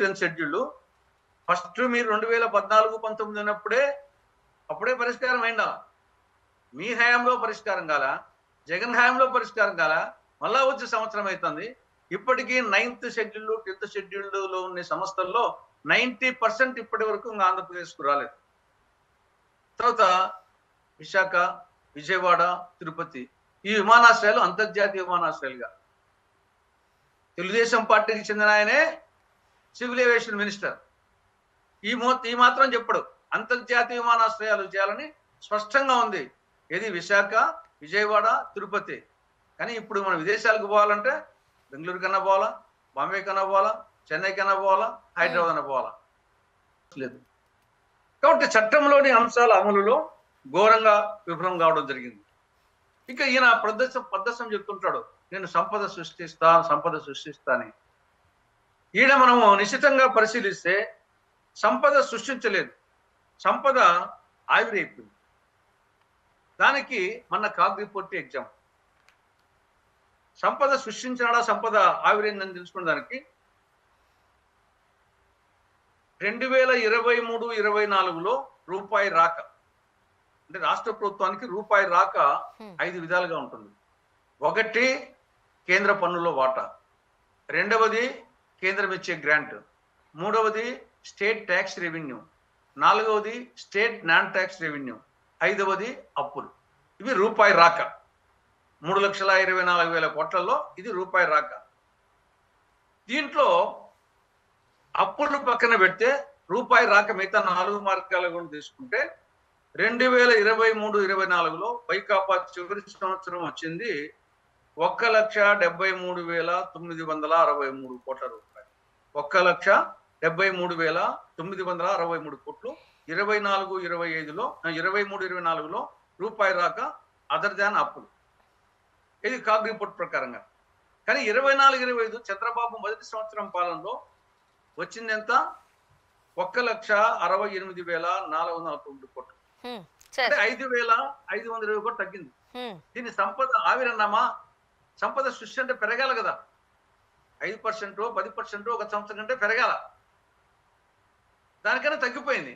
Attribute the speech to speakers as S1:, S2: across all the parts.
S1: 10th schedule first మీరు 2014-19 ఉన్నప్పుడే అప్పుడే పరిష్కారం అయిందా? మీ హయాంలో పరిష్కారం కాల, జగన్ హయాంలో పరిష్కారం కాల, మళ్ళా వచ్చే సంవత్సరం అవుతుంది. ఇప్పటికీ 9th షెడ్యూల్ 10th షెడ్యూల్లో ఉన్న సంస్థల్లో 90% ఇప్పటి వరకు ఆంధ్రప్రదేశ్కు రాలేదు. తర్వాత విశాఖ, విజయవాడ, తిరుపతి ఈ విమానాశ్రయాలు అంతర్జాతీయ విమానాశ్రయాలుగా తెలుగుదేశం పార్టీకి చెందిన ఆయనే సివిల్ ఏవియేషన్ మినిస్టర్ ఈ మాత్రం చెప్పడు. అంతర్జాతీయ విమానాశ్రయాలు చేయాలని స్పష్టంగా ఉంది. ఏది విశాఖ, విజయవాడ, తిరుపతి. కానీ ఇప్పుడు మనం విదేశాలకు పోవాలంటే బెంగళూరు కన్నా పోవాలా, బాంబే కన్నా పోవాలా, చెన్నై కన్నా పోవాలా, హైదరాబాద్ కన్నా పోవాలా లేదు. కాబట్టి చట్టంలోని అంశాల అమలులో ఘోరంగా విఫలం కావడం జరిగింది. ఇక ఈయన ప్రదర్శన చెప్తుంటాడు, నేను సంపద సృష్టిస్తా అని. ఈయన మనము నిశ్చితంగా పరిశీలిస్తే సంపద సృష్టించలేదు, సంపద ఆవిరైపోయింది. దానికి మన కాగ్ రిపోర్ట్ ఎగ్జామ్. సంపద సృష్టించినాడా, సంపద ఆవిరైందని తెలుసుకున్న దానికి 2023-24లో రూపాయి రాక, అంటే రాష్ట్ర ప్రభుత్వానికి రూపాయి రాక 5 విధాలుగా ఉంటుంది. ఒకటి కేంద్ర పన్నులో వాటా, రెండవది కేంద్రం ఇచ్చే గ్రాంట్, మూడవది స్టేట్ ట్యాక్స్ రెవెన్యూ, నాలుగవది స్టేట్ నాన్ ట్యాక్స్ రెవెన్యూ, ఐదవది అప్పులు. ఇవి రూపాయి రాక. 3,24,000 కోట్లలో ఇది రూపాయి రాక. దీంట్లో అప్పులు పక్కన పెడితే రూపాయి రాక మిగతా 4 మార్గాల కూడా తీసుకుంటే 2023-24లో వైకాపా చివరి సంవత్సరం వచ్చింది 1,73,963 కోట్ల రూపాయలు. 1,73,963 కోట్లు 23-24లో రూపాయి రాక అదర్ దాన్ అప్పులు. ఇది కాగ్ రిపోర్ట్ ప్రకారంగా. కానీ 24-25 చంద్రబాబు మొదటి సంవత్సరం పాలనలో వచ్చింది ఎంత? 1,68,449 కోట్లు. అంటే 5,520 కోట్లు తగ్గింది. దీని సంపద ఆవిరన్నామా? సంపద సృష్టి అంటే పెరగాలి కదా, 5% 10% ఒక సంవత్సరం కంటే పెరగాల. దానికన్నా తగ్గిపోయింది.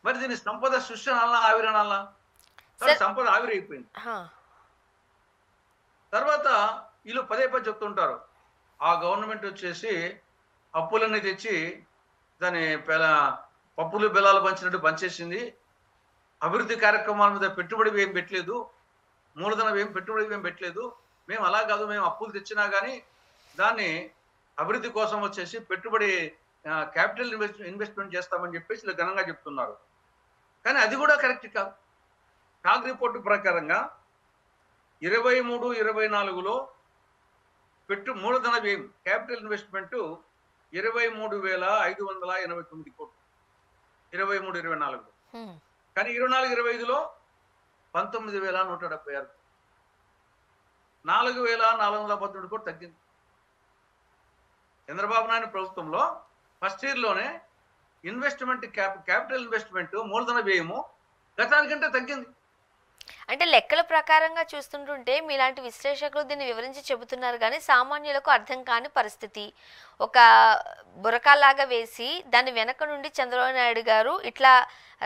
S1: మరి దీని సంపద సృష్టి అనాలా, ఆవిరనాలా? సంపద ఆవిరైపోయింది. తర్వాత వీళ్ళు పదే చెప్తుంటారు, ఆ గవర్నమెంట్ వచ్చేసి అప్పులన్నీ తెచ్చి దాని పప్పులు బెల్లాలు పంచినట్టు పంచేసింది, అభివృద్ధి కార్యక్రమాల మీద పెట్టుబడి ఏం పెట్టలేదు, మూలధనం పెట్టుబడి ఏం పెట్టలేదు, మేము అలా కాదు, మేము అప్పులు తెచ్చినా కానీ దాన్ని అభివృద్ధి కోసం వచ్చేసి పెట్టుబడి క్యాపిటల్ ఇన్వెస్ట్మెంట్ చేస్తామని చెప్పేసి ఇలా ఘనంగా చెప్తున్నారు. కానీ అది కూడా కరెక్ట్ కాదు. కాగ్ రిపోర్టు ప్రకారంగా 23-24లో మూలధన వ్యయం క్యాపిటల్ ఇన్వెస్ట్మెంట్ 23,589 కోట్లు 23-24లో. కానీ 24-25లో 19,176, 4,419 కోట్లు తగ్గింది. చంద్రబాబు నాయుడు ప్రభుత్వంలో ఫస్ట్ ఇయర్లోనే ఇన్వెస్ట్మెంట్ క్యాపిటల్ ఇన్వెస్ట్మెంట్ మూలధన వ్యయము గతానికంటే తగ్గింది.
S2: అంటే లెక్కల ప్రకారంగా చూస్తుంటుంటే మీలాంటి విశ్లేషకులు దీన్ని వివరించి చెబుతున్నారు, కానీ సామాన్యులకు అర్థం కాని పరిస్థితి. ఒక బురకాలాగా వేసి దాని వెనక నుండి చంద్రబాబు నాయుడు గారు ఇట్లా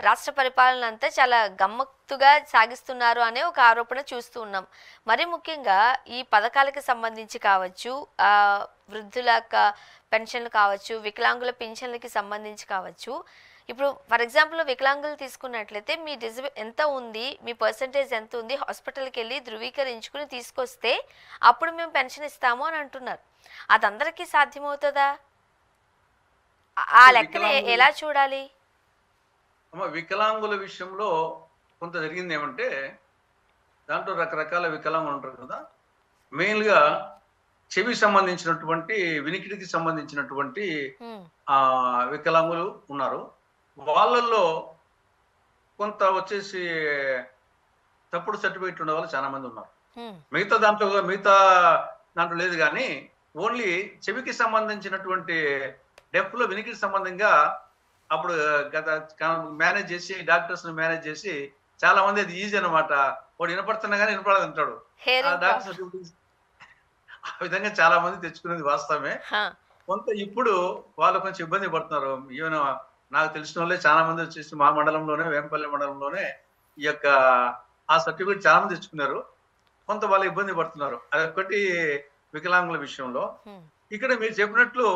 S2: రాష్ట్ర పరిపాలన అంతా చాలా గమ్మత్తుగా సాగిస్తున్నారు అనే ఒక ఆరోపణ చూస్తూ ఉన్నాం. మరి ముఖ్యంగా ఈ పథకాలకు సంబంధించి కావచ్చు, వృద్ధుల పెన్షన్లు కావచ్చు, వికలాంగుల పెన్షన్లకి సంబంధించి కావచ్చు. ఇప్పుడు ఫర్ ఎగ్జాంపుల్ వికలాంగులు తీసుకున్నట్లయితే మీ ఎంత ఉంది, మీ పర్సంటేజ్ ఎంత ఉంది, హాస్పిటల్కి వెళ్ళి ధృవీకరించుకుని తీసుకొస్తే అప్పుడు మేము పెన్షన్ ఇస్తాము అని అంటున్నారు. అది అందరికీ సాధ్యమవుతుందా? ఆ లెక్కని ఎలా చూడాలి?
S1: వికలాంగుల విషయంలో కొంత జరిగింది ఏమంటే, దాంట్లో రకరకాల వికలాంగులు ఉంటారు కదా. మెయిన్గా చెవి సంబంధించినటువంటి, వినికిడికి సంబంధించినటువంటి వికలాంగులు ఉన్నారు. వాళ్ళల్లో కొంత వచ్చేసి తప్పుడు సర్టిఫికేట్ ఉండే వాళ్ళు చాలా మంది ఉన్నారు. మిగతా దాంట్లో లేదు. కానీ ఓన్లీ చెవికి సంబంధించినటువంటి డెఫ్లో వినికిడి సంబంధంగా అప్పుడు మేనేజ్ చేసి, డాక్టర్స్ ని మేనేజ్ చేసి చాలా మంది అది ఈజీ అనమాట. వాడు వినపడుతున్నా కానీ వినపడదు అంటాడు. ఆ విధంగా చాలా మంది తెచ్చుకునేది వాస్తవమే. కొంత ఇప్పుడు వాళ్ళు కొంచెం ఇబ్బంది పడుతున్నారు. ఈవెన్ నాకు తెలిసిన వాళ్ళే చాలా మంది వచ్చేసి మా మండలంలోనే, వేంపల్లి మండలంలోనే ఈ యొక్క ఆ సర్టిఫికేట్ చాలా మంది తెచ్చుకున్నారు. కొంత వాళ్ళు ఇబ్బంది పడుతున్నారు. అదొక్కటి వికలాంగుల విషయంలో.
S2: హ్మ్.
S1: ఇక్కడ మీరు చెప్పినట్లు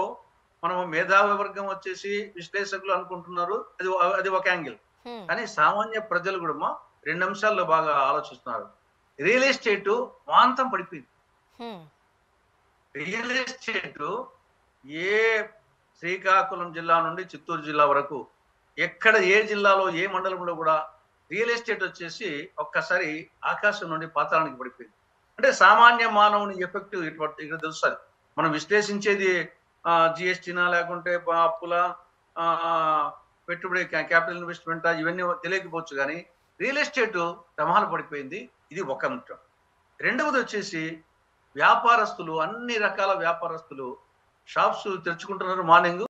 S1: మనము మేధావి వర్గం వచ్చేసి విశ్లేషకులు అనుకుంటున్నారు. అది ఒక యాంగిల్.
S2: హ్మ్.
S1: కానీ సామాన్య ప్రజలు కూడా 2 అంశాల్లో బాగా ఆలోచిస్తున్నారు. రియల్ ఎస్టేటు మాంతం పడిపోయింది.
S2: హ్మ్.
S1: రియల్ ఎస్టేటు ఏ శ్రీకాకుళం జిల్లా నుండి చిత్తూరు జిల్లా వరకు ఎక్కడ ఏ జిల్లాలో ఏ మండలంలో కూడా రియల్ ఎస్టేట్ వచ్చేసి ఒక్కసారి ఆకాశం నుండి పాతాళానికి పడిపోయింది. అంటే సామాన్య మానవుని ఎఫెక్ట్ ఇక్కడ తెలుస్తుంది. మనం విశ్లేషించేది జిఎస్టీనా లేకుంటే అప్పుల పెట్టుబడి క్యాపిటల్ ఇన్వెస్ట్మెంట్ ఇవన్నీ తెలియకపోవచ్చు. కానీ రియల్ ఎస్టేట్ ప్రమాదం పడిపోయింది. ఇది ఒక అంశం. రెండవది వచ్చేసి వ్యాపారస్తులు, అన్ని రకాల వ్యాపారస్తులు షాప్స్ తెరుచుకుంటున్నారు మార్నింగ్.